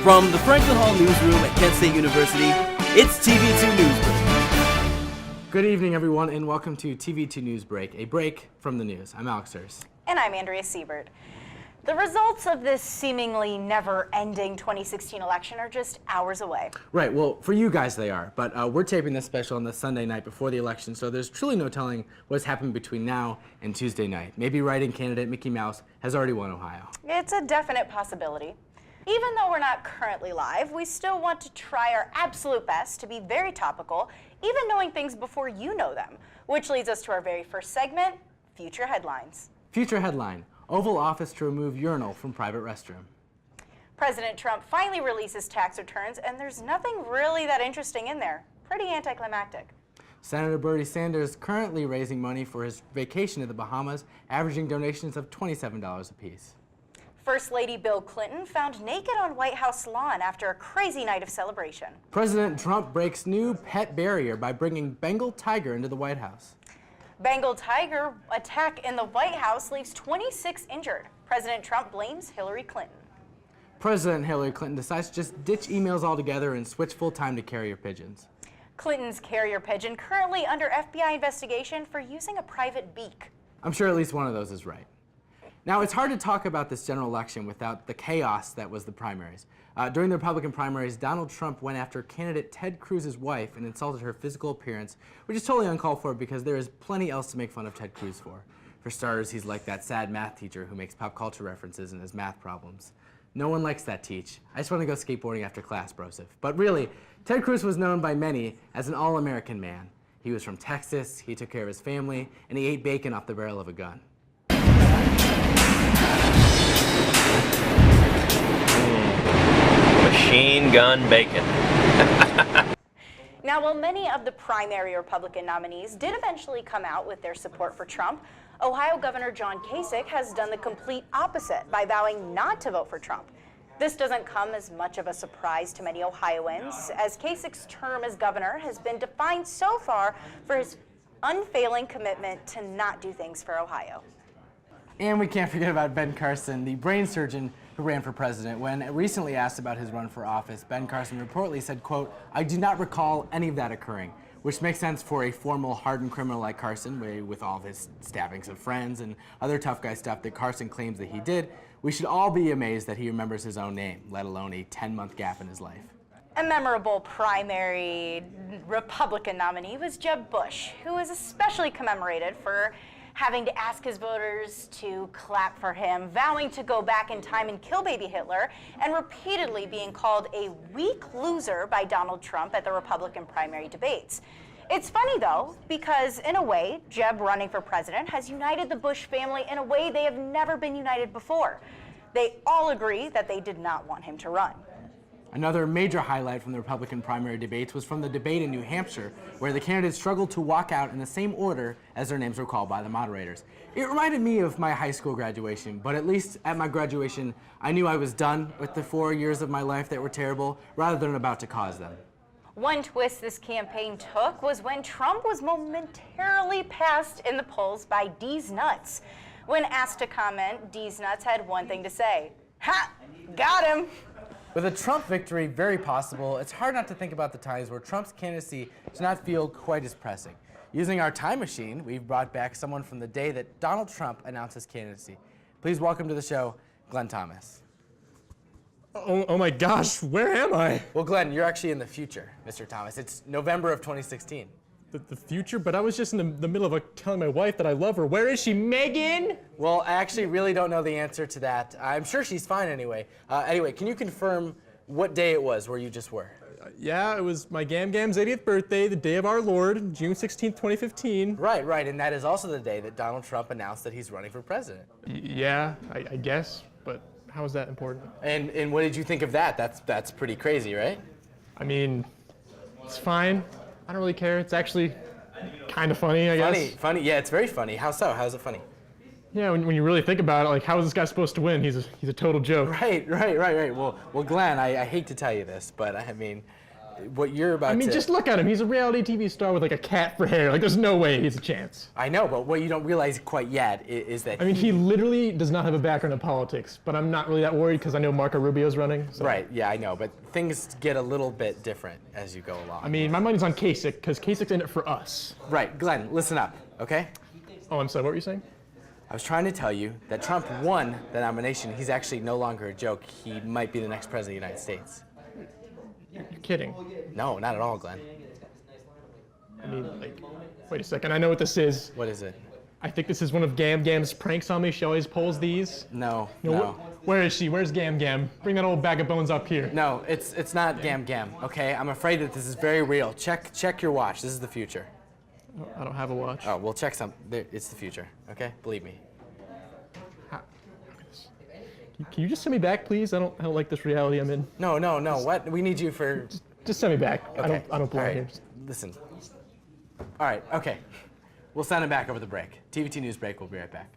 From the Franklin Hall newsroom at Kent State University, it's TV2 Newsbreak. Good evening, everyone, and welcome to TV2 Newsbreak, a break from the news. I'm Alex Hurst. And I'm Andrea Siebert. The results of this seemingly never-ending 2016 election are just hours away. Right, well, for you guys they are, but we're taping this special on the Sunday night before the election, so there's truly no telling what's happened between now and Tuesday night. Maybe write-in candidate Mickey Mouse has already won Ohio. It's a definite possibility. Even though we're not currently live, we still want to try our absolute best to be very topical, even knowing things before you know them, which leads us to our very first segment, Future Headlines. Future headline: Oval Office to remove urinal from private restroom. President Trump finally releases tax returns, and there's nothing really that interesting in there. Pretty anticlimactic. Senator Bernie Sanders currently raising money for his vacation to the Bahamas, averaging donations of $27 apiece. First Lady Bill Clinton found naked on White House lawn after a crazy night of celebration. President Trump breaks new pet barrier by bringing Bengal tiger into the White House. Bengal tiger attack in the White House leaves 26 injured. President Trump blames Hillary Clinton. President Hillary Clinton decides to just ditch emails altogether and switch full-time to carrier pigeons. Clinton's carrier pigeon currently under FBI investigation for using a private beak. I'm sure at least one of those is right. Now, it's hard to talk about this general election without the chaos that was the primaries. During the Republican primaries, Donald Trump went after candidate Ted Cruz's wife and insulted her physical appearance, which is totally uncalled for because there is plenty else to make fun of Ted Cruz for. For starters, he's like that sad math teacher who makes pop culture references in his math problems. No one likes that teach. I just want to go skateboarding after class, brosif. But really, Ted Cruz was known by many as an all-American man. He was from Texas, he took care of his family, and he ate bacon off the barrel of a gun. Machine gun bacon. Now, while many of the primary Republican nominees did eventually come out with their support for Trump, Ohio Governor John Kasich has done the complete opposite by vowing not to vote for Trump. This doesn't come as much of a surprise to many Ohioans, as Kasich's term as governor has been defined so far for his unfailing commitment to not do things for Ohio. And we can't forget about Ben Carson, the brain surgeon who ran for president. When recently asked about his run for office, Ben Carson reportedly said, quote, "I do not recall any of that occurring," which makes sense for a formal, hardened criminal like Carson, with all of his stabbings of friends and other tough guy stuff that Carson claims that he did. We should all be amazed that he remembers his own name, let alone a 10-month gap in his life. A memorable primary Republican nominee was Jeb Bush, who was especially commemorated for having to ask his voters to clap for him, vowing to go back in time and kill baby Hitler, and repeatedly being called a weak loser by Donald Trump at the Republican primary debates. It's funny, though, because in a way, Jeb running for president has united the Bush family in a way they have never been united before. They all agree that they did not want him to run. Another major highlight from the Republican primary debates was from the debate in New Hampshire, where the candidates struggled to walk out in the same order as their names were called by the moderators. It reminded me of my high school graduation, but at least at my graduation, I knew I was done with the 4 years of my life that were terrible, rather than about to cause them. One twist this campaign took was when Trump was momentarily passed in the polls by D's Nuts. When asked to comment, D's Nuts had one thing to say: "Ha! Got him!" With a Trump victory very possible, it's hard not to think about the times where Trump's candidacy does not feel quite as pressing. Using our time machine, we've brought back someone from the day that Donald Trump announced his candidacy. Please welcome to the show, Glenn Thomas. Oh my gosh, where am I? Well, Glenn, you're actually in the future, Mr. Thomas. It's November of 2016. The future? But I was just in the middle of telling my wife that I love her. Where is she, Megan? Well, I actually really don't know the answer to that. I'm sure she's fine anyway. Anyway, can you confirm what day it was where you just were? Yeah, it was my Gam's 80th birthday, the day of our Lord, June 16th, 2015. Right, and that is also the day that Donald Trump announced that he's running for president. Yeah, I guess, but how is that important? And what did you think of that? That's pretty crazy, right? I mean, it's fine. I don't really care. It's actually kind of funny, I guess. Funny. Yeah, it's very funny. How so? How's it funny? Yeah, when you really think about it, like, how is this guy supposed to win? He's a total joke. Right. Well, Glenn, I hate to tell you this, but I mean, what you're about to... I mean, just look at him. He's a reality TV star with like a cat for hair. Like, there's no way he's a chance. I know, but what you don't realize quite yet is that I mean, he literally does not have a background in politics, but I'm not really that worried because I know Marco Rubio's running. So. Right, yeah, I know, but things get a little bit different as you go along. I mean, my money's on Kasich because Kasich's in it for us. Right, Glenn, listen up, okay? Oh, I'm sorry, what were you saying? I was trying to tell you that Trump won the nomination. He's actually no longer a joke. He might be the next president of the United States. You're kidding. No, not at all, Glenn. I mean, like, wait a second, I know what this is. What is it? I think this is one of Gam Gam's pranks on me. She always pulls these. No, You know, no. Where is she? Where's Gam Gam? Bring that old bag of bones up here. No, it's not Gam Gam, okay? I'm afraid that this is very real. Check your watch. This is the future. I don't have a watch. Oh, we'll check some. It's the future, okay? Believe me. Can you just send me back, please? I don't like this reality I'm in. No. What? We need you for... Just send me back. Okay. I don't belong All right. here. Listen. All right, okay. We'll send him back over the break. TV2 Newsbreak, we'll be right back.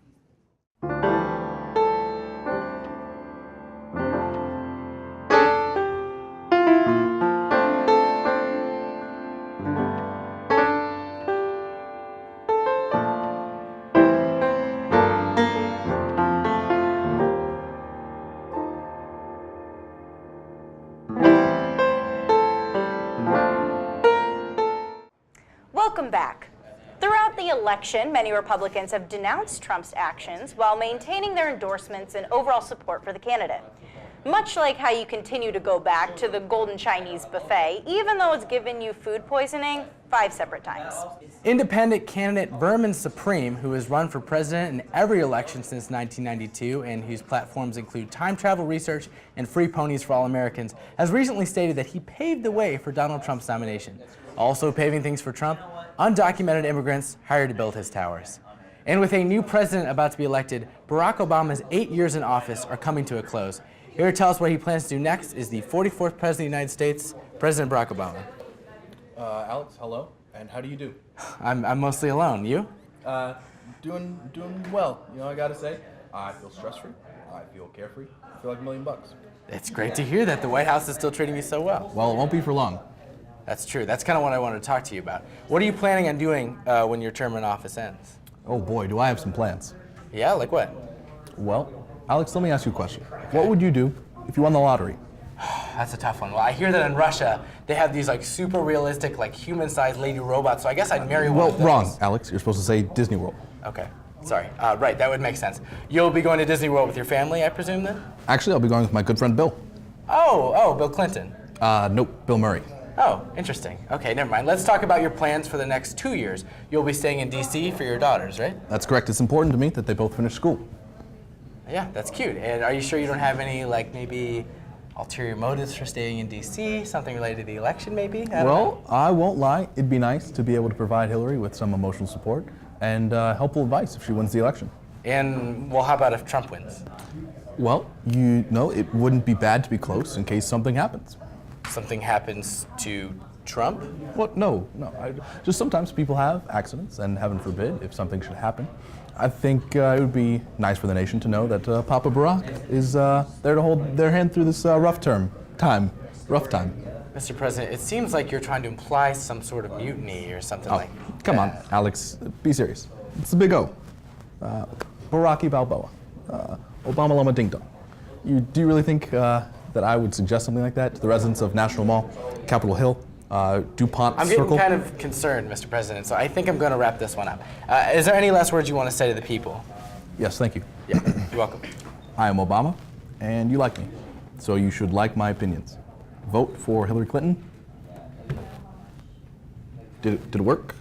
Welcome back. Throughout the election, many Republicans have denounced Trump's actions while maintaining their endorsements and overall support for the candidate. Much like how you continue to go back to the Golden Chinese buffet, even though it's given you food poisoning 5 separate times. Independent candidate Vermin Supreme, who has run for president in every election since 1992 and whose platforms include time travel research and free ponies for all Americans, has recently stated that he paved the way for Donald Trump's nomination. Also paving things for Trump, undocumented immigrants hired to build his towers. And with a new president about to be elected, Barack Obama's 8 years in office are coming to a close. Here to tell us what he plans to do next is the 44th President of the United States, President Barack Obama. Alex, hello, and how do you do? I'm mostly alone. You? Doing well. You know, I gotta say, I feel stress-free, I feel carefree, I feel like $1 million. It's great to hear that the White House is still treating you so well. Well, it won't be for long. That's true. That's kind of what I wanted to talk to you about. What are you planning on doing when your term in office ends? Oh boy, do I have some plans. Yeah, like what? Well, Alex, let me ask you a question. What would you do if you won the lottery? That's a tough one. Well, I hear that in Russia, they have these like super realistic, like human-sized lady robots, so I guess I'd marry one of those. Wrong, Alex. You're supposed to say Disney World. Okay, sorry. Right, that would make sense. You'll be going to Disney World with your family, I presume, then? Actually, I'll be going with my good friend Bill. Oh, Bill Clinton. Nope, Bill Murray. Oh, interesting. Okay, never mind. Let's talk about your plans for the next 2 years. You'll be staying in D.C. for your daughters, right? That's correct. It's important to me that they both finish school. Yeah, that's cute. And are you sure you don't have any, like, maybe ulterior motives for staying in D.C.? Something related to the election, maybe? I don't know. I won't lie. It'd be nice to be able to provide Hillary with some emotional support and helpful advice if she wins the election. And, well, how about if Trump wins? Well, you know, it wouldn't be bad to be close in case something happens. Something happens to Trump? Well, no. Just sometimes people have accidents, and heaven forbid, if something should happen, I think it would be nice for the nation to know that Papa Barack is there to hold their hand through this rough time. Mr. President, it seems like you're trying to imply some sort of mutiny or something like that. Come on, Alex, be serious. It's the big O. Baraki Balboa. Obama Lama Ding Dong. Do you really think that I would suggest something like that to the residents of National Mall, Capitol Hill, DuPont I'm Circle? getting kind of concerned, Mr. President, so I think I'm going to wrap this one up. Is there any last words you want to say to the people? Yes, thank you. Yeah, you're welcome. I am Obama, and you like me, so you should like my opinions. Vote for Hillary Clinton. Did it work?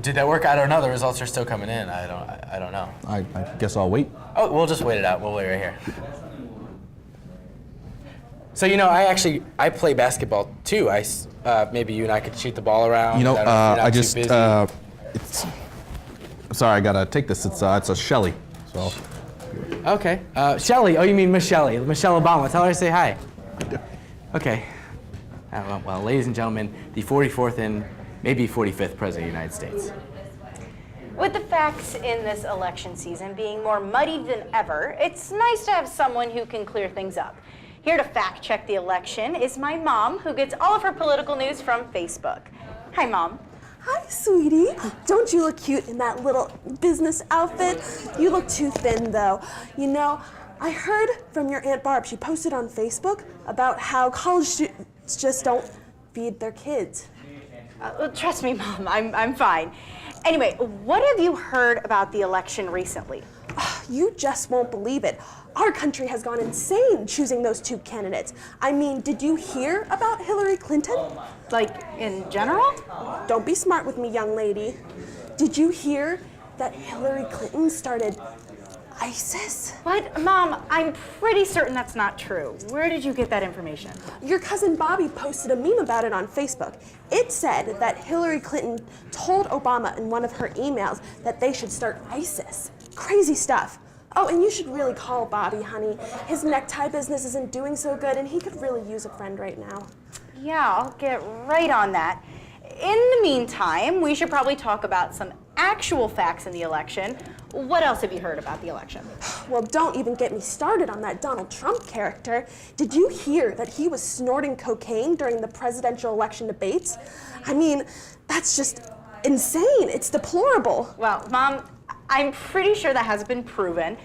Did that work? I don't know. The results are still coming in. I don't know. I guess I'll wait. Oh, we'll just wait it out. We'll wait right here. So, you know, I play basketball too. Maybe you and I could shoot the ball around. You know, It's sorry, I gotta take this. It's a Shelly. So. okay. Shelley. Oh, you mean Miss Shelley? Michelle Obama. Tell her to say hi. Okay. Well, ladies and gentlemen, the 44th and maybe 45th President of the United States. With the facts in this election season being more muddied than ever, it's nice to have someone who can clear things up. Here to fact check the election is my mom, who gets all of her political news from Facebook. Hi, Mom. Hi, sweetie. Don't you look cute in that little business outfit? You look too thin, though. You know, I heard from your Aunt Barb, she posted on Facebook about how college students just don't feed their kids. Trust me, Mom, I'm fine. Anyway, what have you heard about the election recently? You just won't believe it. Our country has gone insane choosing those two candidates. I mean, did you hear about Hillary Clinton? Like, in general? Don't be smart with me, young lady. Did you hear that Hillary Clinton started ISIS? What? Mom, I'm pretty certain that's not true. Where did you get that information? Your cousin Bobby posted a meme about it on Facebook. It said that Hillary Clinton told Obama in one of her emails that they should start ISIS. Crazy stuff. Oh, and you should really call Bobby, honey. His necktie business isn't doing so good, and he could really use a friend right now. Yeah, I'll get right on that. In the meantime, we should probably talk about some actual facts in the election. What else have you heard about the election? Well, don't even get me started on that Donald Trump character. Did you hear that he was snorting cocaine during the presidential election debates? I mean, that's just insane. It's deplorable. Well, Mom, I'm pretty sure that has been proven.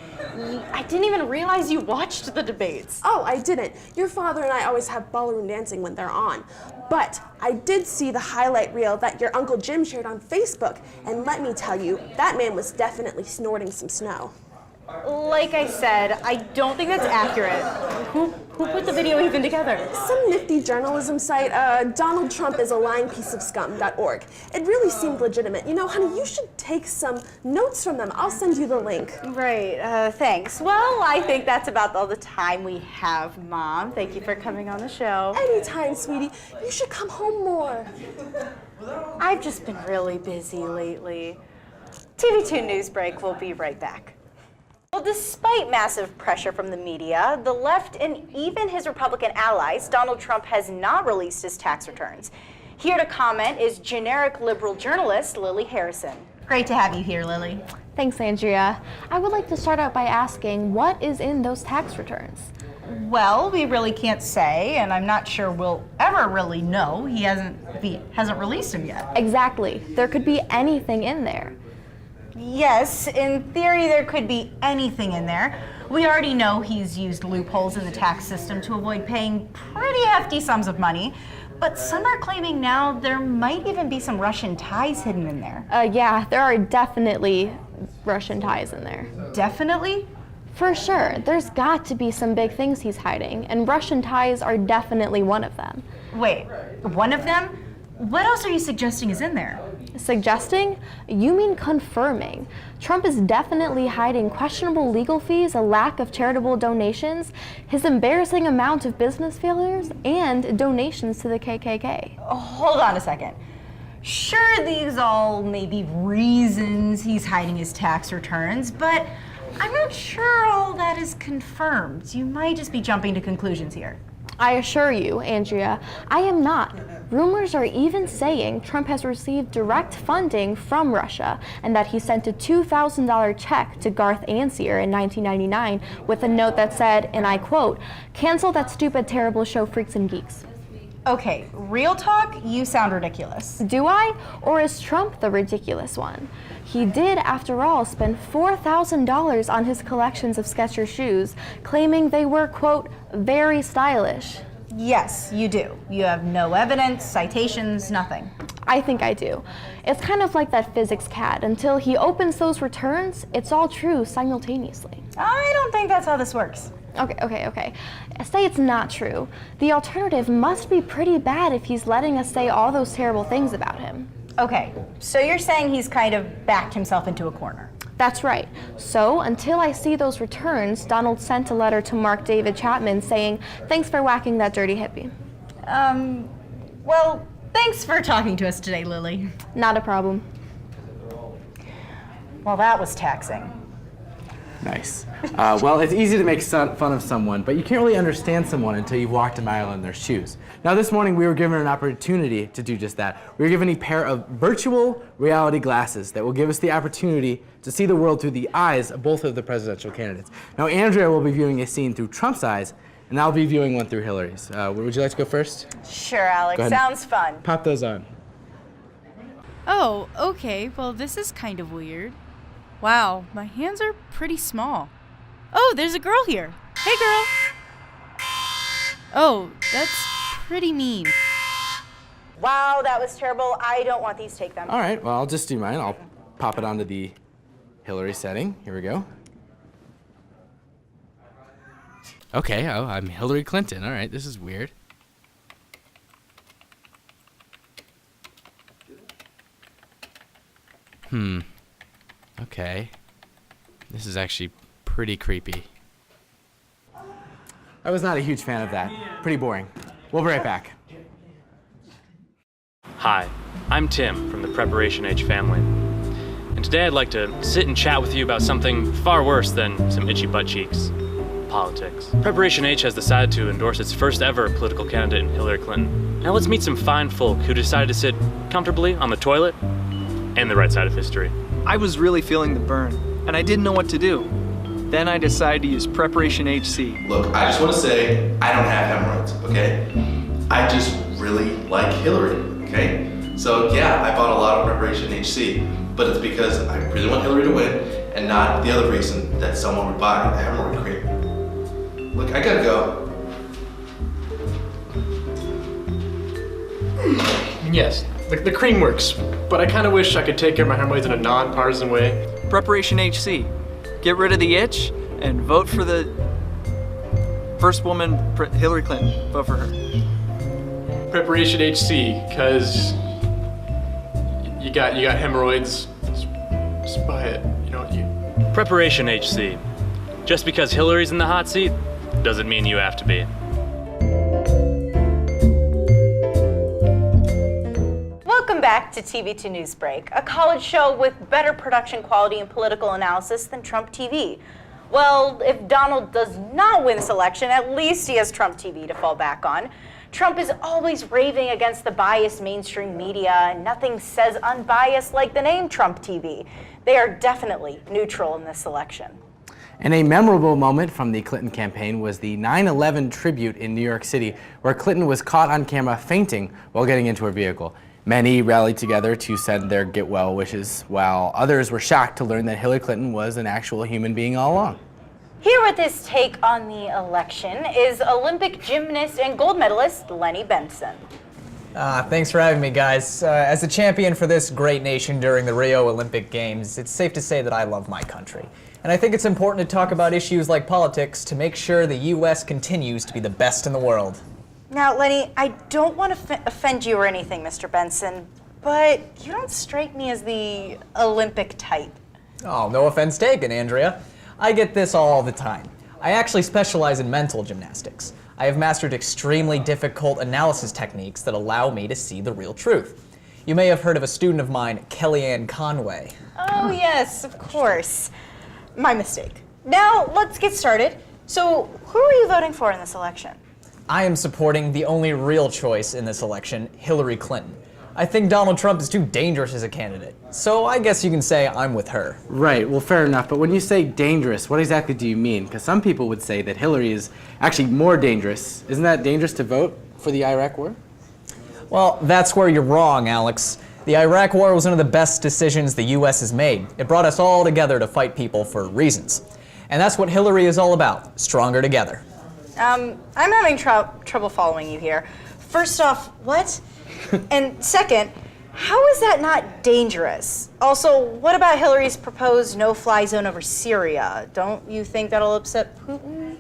I didn't even realize you watched the debates. Oh, I didn't. Your father and I always have ballroom dancing when they're on. But I did see the highlight reel that your Uncle Jim shared on Facebook, and let me tell you, that man was definitely snorting some snow. Like I said, I don't think that's accurate. Who put the video even together? Some nifty journalism site, DonaldTrumpisAlyingPieceofScum.org. It really seemed legitimate. You know, honey, you should take some notes from them. I'll send you the link. Right, thanks. Well, I think that's about all the time we have, Mom. Thank you for coming on the show. Anytime, sweetie. You should come home more. I've just been really busy lately. TV2 Newsbreak will be right back. Well, despite massive pressure from the media, the left and even his Republican allies, Donald Trump has not released his tax returns. Here to comment is generic liberal journalist Lily Harrison. Great to have you here, Lily. Thanks, Andrea. I would like to start out by asking, what is in those tax returns? Well, we really can't say, and I'm not sure we'll ever really know. He hasn't released them yet. Exactly. There could be anything in there. Yes, in theory there could be anything in there. We already know he's used loopholes in the tax system to avoid paying pretty hefty sums of money, but some are claiming now there might even be some Russian ties hidden in there. Yeah, there are definitely Russian ties in there. Definitely? For sure. There's got to be some big things he's hiding, and Russian ties are definitely one of them. Wait, one of them? What else are you suggesting is in there? Suggesting? You mean confirming. Trump is definitely hiding questionable legal fees, a lack of charitable donations, his embarrassing amount of business failures, and donations to the KKK. Oh, hold on a second. Sure, these all may be reasons he's hiding his tax returns, but I'm not sure all that is confirmed. You might just be jumping to conclusions here. I assure you, Andrea, I am not. Rumors are even saying Trump has received direct funding from Russia and that he sent a $2,000 check to Garth Ancier in 1999 with a note that said, and I quote, "Cancel that stupid, terrible show Freaks and Geeks." Okay, real talk, you sound ridiculous. Do I? Or is Trump the ridiculous one? He did, after all, spend $4,000 on his collections of Skechers shoes, claiming they were, quote, very stylish. Yes, you do. You have no evidence, citations, nothing. I think I do. It's kind of like that physics cat. Until he opens those returns, it's all true simultaneously. I don't think that's how this works. Okay. Say it's not true. The alternative must be pretty bad if he's letting us say all those terrible things about him. Okay, so you're saying he's kind of backed himself into a corner. That's right. So until I see those returns, Donald sent a letter to Mark David Chapman saying, "Thanks for whacking that dirty hippie." Well, thanks for talking to us today, Lily. Not a problem. Well, that was taxing. Nice. Well, it's easy to make fun of someone, but you can't really understand someone until you've walked a mile in their shoes. Now, this morning we were given an opportunity to do just that. We were given a pair of virtual reality glasses that will give us the opportunity to see the world through the eyes of both of the presidential candidates. Now, Andrea will be viewing a scene through Trump's eyes, And I'll be viewing one through Hillary's. Would you like to go first? Sure, Alex. Go ahead. Sounds fun. Pop those on. Oh, okay. Well, this is kind of weird. Wow, my hands are pretty small. Oh, there's a girl here. Hey, girl. Oh, that's pretty mean. Wow, that was terrible. I don't want these. Take them. All right, well, I'll just do mine. I'll pop it onto the Hillary setting. Here we go. Okay, oh, I'm Hillary Clinton. All right, this is weird. Okay. This is actually pretty creepy. I was not a huge fan of that. Pretty boring. We'll be right back. Hi, I'm Tim from the Preparation H family. And today I'd like to sit and chat with you about something far worse than some itchy butt cheeks. Politics. Preparation H has decided to endorse its first ever political candidate in Hillary Clinton. Now let's meet some fine folk who decided to sit comfortably on the toilet and the right side of history. I was really feeling the burn, and I didn't know what to do. Then I decided to use Preparation HC. Look, I just want to say I don't have hemorrhoids, okay? I just really like Hillary, okay? So yeah, I bought a lot of Preparation HC, but it's because I really want Hillary to win and not the other reason that someone would buy a hemorrhoid cream. Look, I gotta go. Yes, the cream works, but I kind of wish I could take care of my hemorrhoids in a non-partisan way. Preparation HC. Get rid of the itch and vote for the first woman, Hillary Clinton. Vote for her. Preparation HC, because you got hemorrhoids. Just buy it. You know, Preparation HC. Just because Hillary's in the hot seat doesn't mean you have to be. Welcome back to TV2 Newsbreak, a college show with better production quality and political analysis than Trump TV. Well, if Donald does not win this election, at least he has Trump TV to fall back on. Trump is always raving against the biased mainstream media, and nothing says unbiased like the name Trump TV. They are definitely neutral in this election. And a memorable moment from the Clinton campaign was the 9/11 tribute in New York City, where Clinton was caught on camera fainting while getting into her vehicle. Many rallied together to send their get well wishes, while others were shocked to learn that Hillary Clinton was an actual human being all along. Here with his take on the election is Olympic gymnast and gold medalist Lenny Benson. Thanks for having me, guys. As a champion for this great nation during the Rio Olympic Games, it's safe to say that I love my country. And I think it's important to talk about issues like politics to make sure the U.S. continues to be the best in the world. Now, Lenny, I don't want to offend you or anything, Mr. Benson, but you don't strike me as the Olympic type. Oh, no offense taken, Andrea. I get this all the time. I actually specialize in mental gymnastics. I have mastered extremely difficult analysis techniques that allow me to see the real truth. You may have heard of a student of mine, Kellyanne Conway. Oh, yes, of course. My mistake. Now, let's get started. So, who are you voting for in this election? I am supporting the only real choice in this election, Hillary Clinton. I think Donald Trump is too dangerous as a candidate, so I guess you can say I'm with her. Right, well, fair enough, but when you say dangerous, what exactly do you mean? Because some people would say that Hillary is actually more dangerous. Isn't that dangerous to vote for the Iraq war? Well, that's where you're wrong, Alex. The Iraq war was one of the best decisions the U.S. has made. It brought us all together to fight people for reasons. And that's what Hillary is all about, stronger together. I'm having trouble following you here. First off, what? And second, how is that not dangerous? Also, what about Hillary's proposed no-fly zone over Syria? Don't you think that'll upset Putin?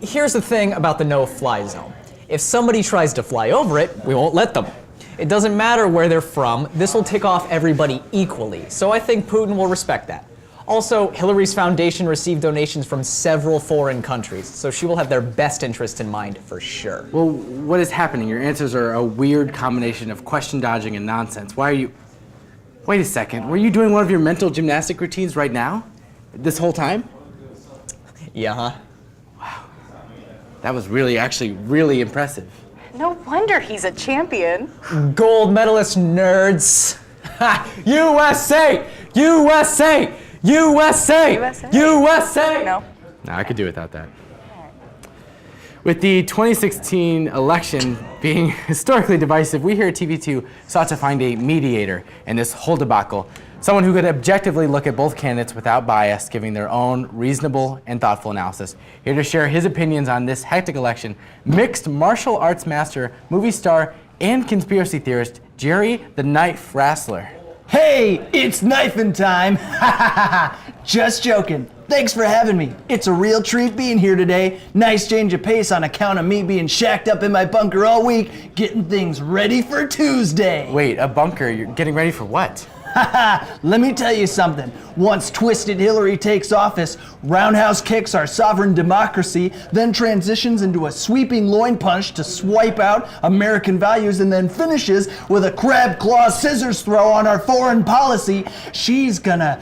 Here's the thing about the no-fly zone. If somebody tries to fly over it, we won't let them. It doesn't matter where they're from, this will tick off everybody equally, so I think Putin will respect that. Also, Hillary's foundation received donations from several foreign countries, so she will have their best interest in mind for sure. Well, what is happening? Your answers are a weird combination of question dodging and nonsense. Why are you... Wait a second, were you doing one of your mental gymnastic routines right now? This whole time? Yeah, huh? Wow. That was really impressive. No wonder he's a champion. Gold medalist nerds. USA! USA! USA! USA? USA! No. No, I could do without that. With the 2016 election being historically divisive, we here at TV2 sought to find a mediator in this whole debacle, someone who could objectively look at both candidates without bias, giving their own reasonable and thoughtful analysis. Here to share his opinions on this hectic election, mixed martial arts master, movie star, and conspiracy theorist, Jerry the Knife Wrestler. Hey, it's knifing time. Just joking. Thanks for having me. It's a real treat being here today. Nice change of pace on account of me being shacked up in my bunker all week, getting things ready for Tuesday. Wait, a bunker? You're getting ready for what? Let me tell you something. Once Twisted Hillary takes office, roundhouse kicks our sovereign democracy, then transitions into a sweeping loin punch to swipe out American values, and then finishes with a crab claw scissors throw on our foreign policy, she's gonna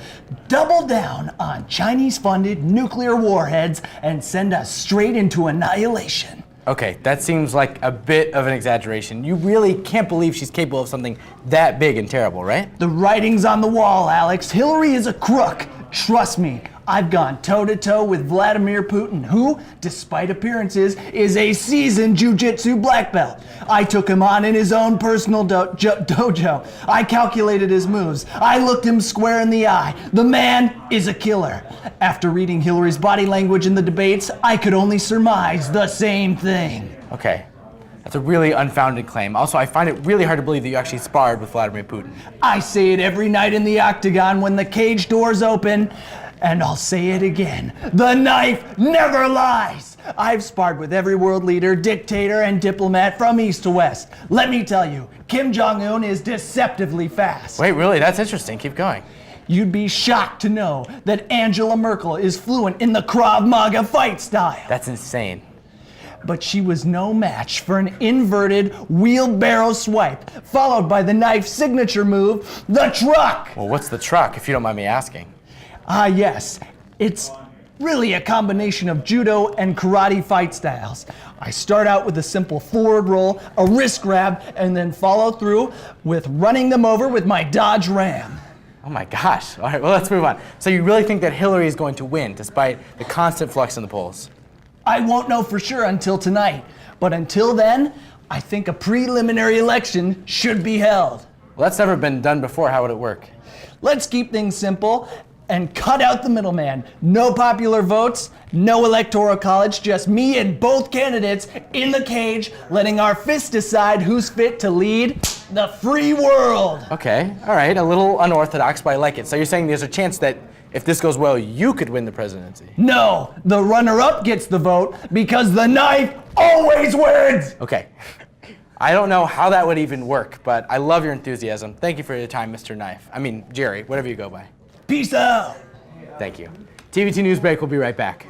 double down on Chinese-funded nuclear warheads and send us straight into annihilation. Okay, that seems like a bit of an exaggeration. You really can't believe she's capable of something that big and terrible, right? The writing's on the wall, Alex. Hillary is a crook. Trust me, I've gone toe-to-toe with Vladimir Putin, who, despite appearances, is a seasoned jiu-jitsu black belt. I took him on in his own personal dojo. I calculated his moves. I looked him square in the eye. The man is a killer. After reading Hillary's body language in the debates, I could only surmise the same thing. Okay, that's a really unfounded claim. Also, I find it really hard to believe that you actually sparred with Vladimir Putin. I say it every night in the octagon when the cage doors open. And I'll say it again, the knife never lies. I've sparred with every world leader, dictator, and diplomat from east to west. Let me tell you, Kim Jong-un is deceptively fast. Wait, really? That's interesting. Keep going. You'd be shocked to know that Angela Merkel is fluent in the Krav Maga fight style. That's insane. But she was no match for an inverted wheelbarrow swipe, followed by the knife's signature move, the truck. Well, what's the truck, if you don't mind me asking? Ah, yes. It's really a combination of judo and karate fight styles. I start out with a simple forward roll, a wrist grab, and then follow through with running them over with my Dodge Ram. Oh my gosh. All right, well, let's move on. So you really think that Hillary is going to win, despite the constant flux in the polls? I won't know for sure until tonight. But until then, I think a preliminary election should be held. Well, that's never been done before. How would it work? Let's keep things simple and cut out the middleman. No popular votes, no electoral college, just me and both candidates in the cage, letting our fists decide who's fit to lead the free world. Okay, all right, a little unorthodox, but I like it. So you're saying there's a chance that if this goes well, you could win the presidency? No, the runner-up gets the vote because the knife always wins. Okay. I don't know how that would even work, but I love your enthusiasm. Thank you for your time, Mr. Knife. I mean, Jerry, whatever you go by. Peace out. Thank you. TV2 Newsbreak will be right back.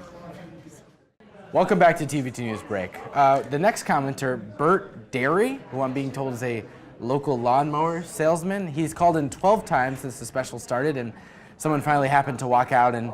Welcome back to TV2 Newsbreak. The next commenter, Bert Derry, who I'm being told is a local lawnmower salesman. He's called in 12 times since the special started, and someone finally happened to walk out and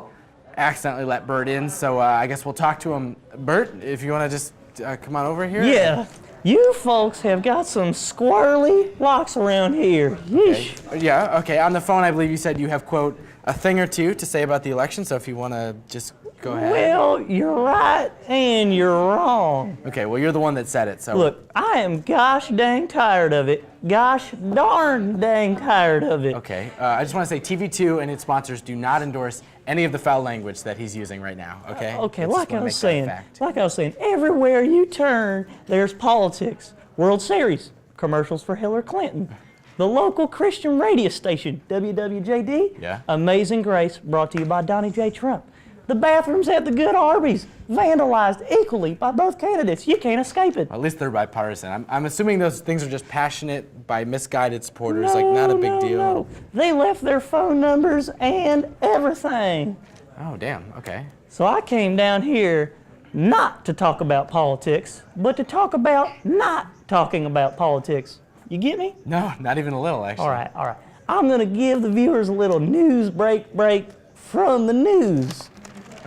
accidentally let Bert in, so I guess we'll talk to him. Bert, if you want to just come on over here. Yeah. You folks have got some squirrely locks around here. Yeesh. Okay. Yeah, okay. On the phone, I believe you said you have, quote, a thing or two to say about the election, so if you want to just go ahead. Well, you're right and you're wrong. Okay, well, you're the one that said it, so. Look, I am gosh dang tired of it. Gosh darn dang tired of it. Okay, I just want to say TV2 and its sponsors do not endorse any of the foul language that he's using right now, okay? Okay, like I was saying, everywhere you turn, there's politics. World Series, commercials for Hillary Clinton. The local Christian radio station, WWJD, yeah. Amazing Grace, brought to you by Donnie J. Trump. The bathrooms at the good Arby's, vandalized equally by both candidates. You can't escape it. At least they're bipartisan. I'm assuming those things are just passionate by misguided supporters, like not a big deal. No, they left their phone numbers and everything. Oh, damn, okay. So I came down here not to talk about politics, but to talk about not talking about politics. You get me? No, not even a little, actually. All right. I'm going to give the viewers a little news break from the news.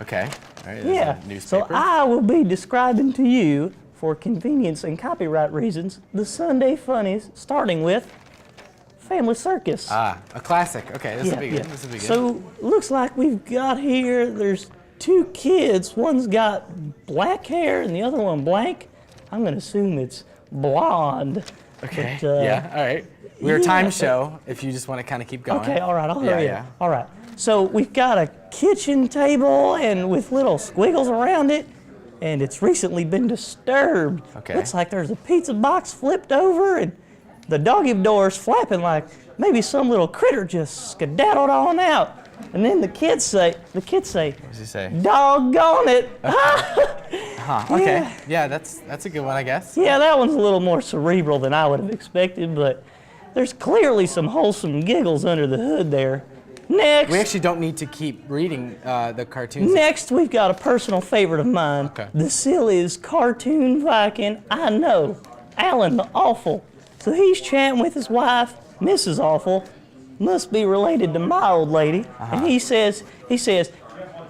Okay. All right, yeah. So I will be describing to you, for convenience and copyright reasons, the Sunday funnies, starting with Family Circus. Ah, a classic. Okay, this will be good. This will be good. So looks like we've got here, there's two kids. One's got black hair and the other one blank. I'm going to assume it's blonde. Okay, But, yeah, all right. We're a time show, if you just want to kind of keep going. Okay, all right, I'll hurry up. All right, so we've got a kitchen table and with little squiggles around it, and it's recently been disturbed. Okay. Looks like there's a pizza box flipped over and the doggy door's flapping like maybe some little critter just skedaddled on out. And then the kids say, What does he say? doggone it. Okay, yeah, that's a good one, I guess. Yeah, that one's a little more cerebral than I would have expected, but there's clearly some wholesome giggles under the hood there. Next. We actually don't need to keep reading the cartoons. Next, we've got a personal favorite of mine. Okay. The silliest cartoon Viking I know, Alan the Awful. So he's chatting with his wife, Mrs. Awful, must be related to my old lady, and he says,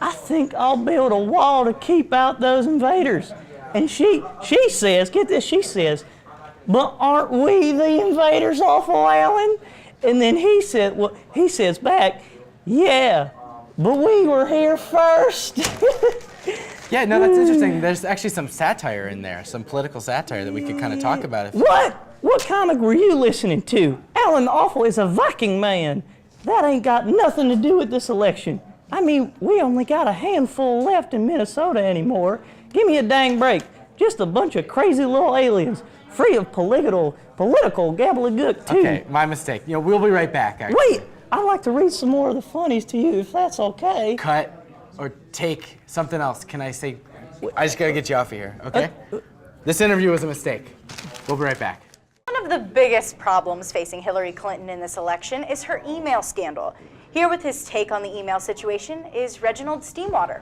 I think I'll build a wall to keep out those invaders. And she says, get this, she says, but aren't we the invaders, Awful Alan? And then he says back, yeah, but we were here first. Yeah, no, that's interesting. There's actually some satire in there, some political satire that we could kind of talk about. What comic were you listening to? Alan the Awful is a Viking man. That ain't got nothing to do with this election. I mean, we only got a handful left in Minnesota anymore. Give me a dang break. Just a bunch of crazy little aliens, free of political gabblegook too. Okay, my mistake. We'll be right back, actually. Wait, I'd like to read some more of the funnies to you, if that's okay. Cut or take something else. Can I say, I just gotta get you off of here, okay? This interview was a mistake. We'll be right back. One of the biggest problems facing Hillary Clinton in this election is her email scandal. Here with his take on the email situation is Reginald Steamwater.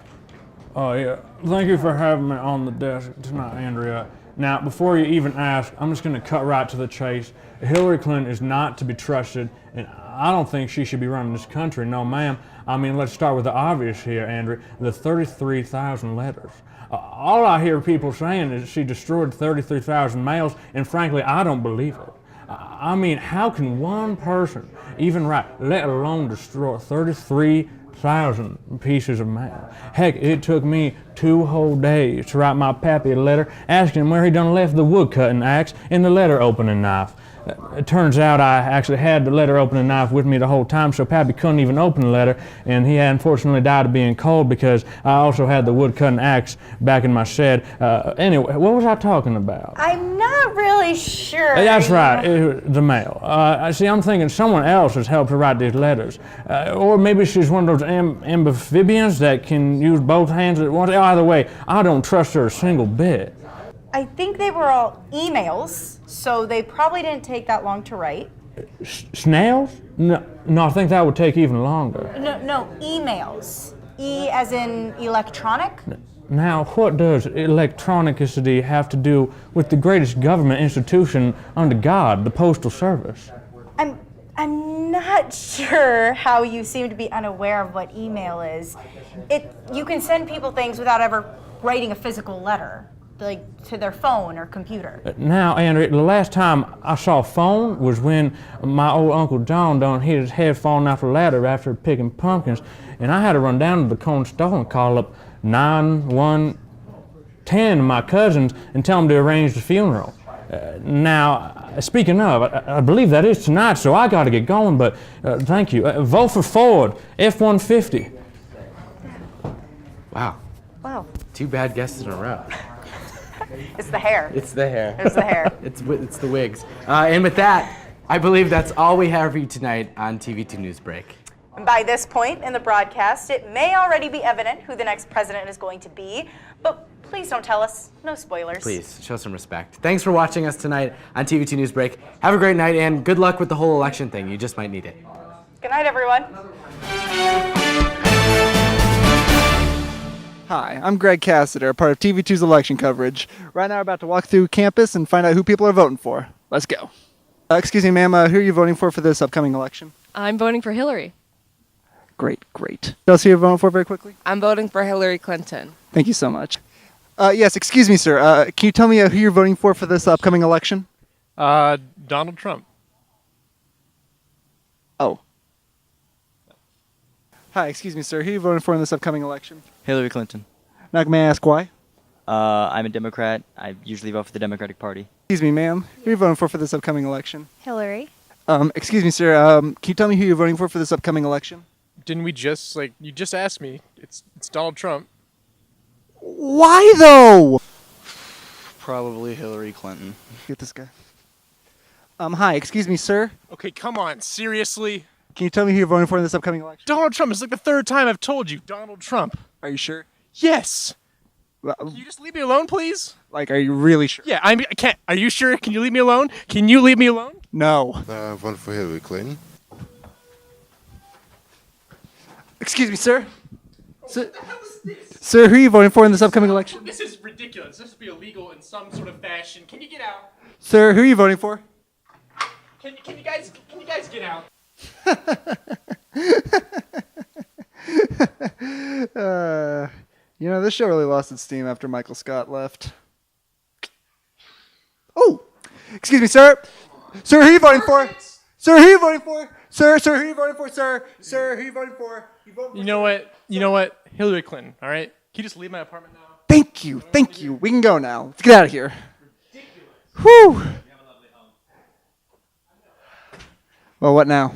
Oh, yeah. Thank you for having me on the desk tonight, Andrea. Now, before you even ask, I'm just going to cut right to the chase. Hillary Clinton is not to be trusted, and I don't think she should be running this country. No, ma'am. I mean, let's start with the obvious here, Andrea. The 33,000 letters. All I hear people saying is she destroyed 33,000 mails, and frankly, I don't believe it. I mean, how can one person even write, let alone destroy 33,000 pieces of mail? Heck, it took me 2 whole days to write my pappy a letter asking him where he done left the wood-cutting axe and the letter opening knife. It turns out I actually had the letter opening knife with me the whole time, so Pappy couldn't even open the letter, and he unfortunately died of being cold because I also had the wood-cutting axe back in my shed. Anyway, what was I talking about? I'm not really sure. That's right, the mail. See, I'm thinking someone else has helped her write these letters. Or maybe she's one of those amphibians that can use both hands at once. Either way, I don't trust her a single bit. I think they were all emails, so they probably didn't take that long to write. Snails? No, I think that would take even longer. No, emails. E as in electronic? Now, what does electronicity have to do with the greatest government institution under God, the Postal Service? I'm not sure how you seem to be unaware of what email is. You can send people things without ever writing a physical letter, like to their phone or computer. Now, Andrew, the last time I saw a phone was when my old Uncle John done hit his head falling off a ladder after picking pumpkins, and I had to run down to the corner store and call up 911 of my cousins and tell them to arrange the funeral. Now, speaking of, I believe that is tonight, so I got to get going, but thank you. Vote for Ford, F-150. Wow. 2 bad guesses in a row. It's the hair. It's the hair. It's the hair. It's the wigs. And with that, I believe that's all we have for you tonight on TV2 Newsbreak. And by this point in the broadcast, it may already be evident who the next president is going to be, but please don't tell us. No spoilers. Please, show some respect. Thanks for watching us tonight on TV2 Newsbreak. Have a great night, and good luck with the whole election thing. You just might need it. Good night, everyone. Hi, I'm Greg Cassiter, part of TV2's election coverage. Right now we're about to walk through campus and find out who people are voting for. Let's go. Excuse me, ma'am, who are you voting for this upcoming election? I'm voting for Hillary. Great. Tell us who you're voting for very quickly. I'm voting for Hillary Clinton. Thank you so much. Yes, excuse me, sir. Can you tell me who you're voting for this upcoming election? Donald Trump. Oh. Hi, excuse me, sir. Who are you voting for in this upcoming election? Hillary Clinton. Now, may I ask why? I'm a Democrat. I usually vote for the Democratic Party. Excuse me, ma'am. Who are you voting for this upcoming election? Hillary. Excuse me, sir. Can you tell me who you're voting for this upcoming election? Didn't we just, you just asked me. It's Donald Trump. Why, though? Probably Hillary Clinton. Get this guy. Hi. Excuse me, sir. Okay, come on. Seriously? Can you tell me who you're voting for in this upcoming election? Donald Trump. It's like the third time I've told you. Donald Trump. Are you sure? Yes. Can you just leave me alone, please? Like, are you really sure? Yeah, I can't. Are you sure? Can you leave me alone? Can you leave me alone? No. I vote for Hillary Clinton. Excuse me, sir. Sir, who are you voting for in this upcoming election? This is ridiculous. This must be illegal in some sort of fashion. Can you get out? Sir, who are you voting for? Can you guys get out? This show really lost its steam after Michael Scott left. Oh, excuse me, sir. Sir, who are you voting for? Sir, who are you voting for? Sir, who are you voting for? Sir, who are you voting for? You know what? Hillary Clinton. All right. Can you just leave my apartment now? Thank you. We can go now. Let's get out of here. Whew. Well, what now?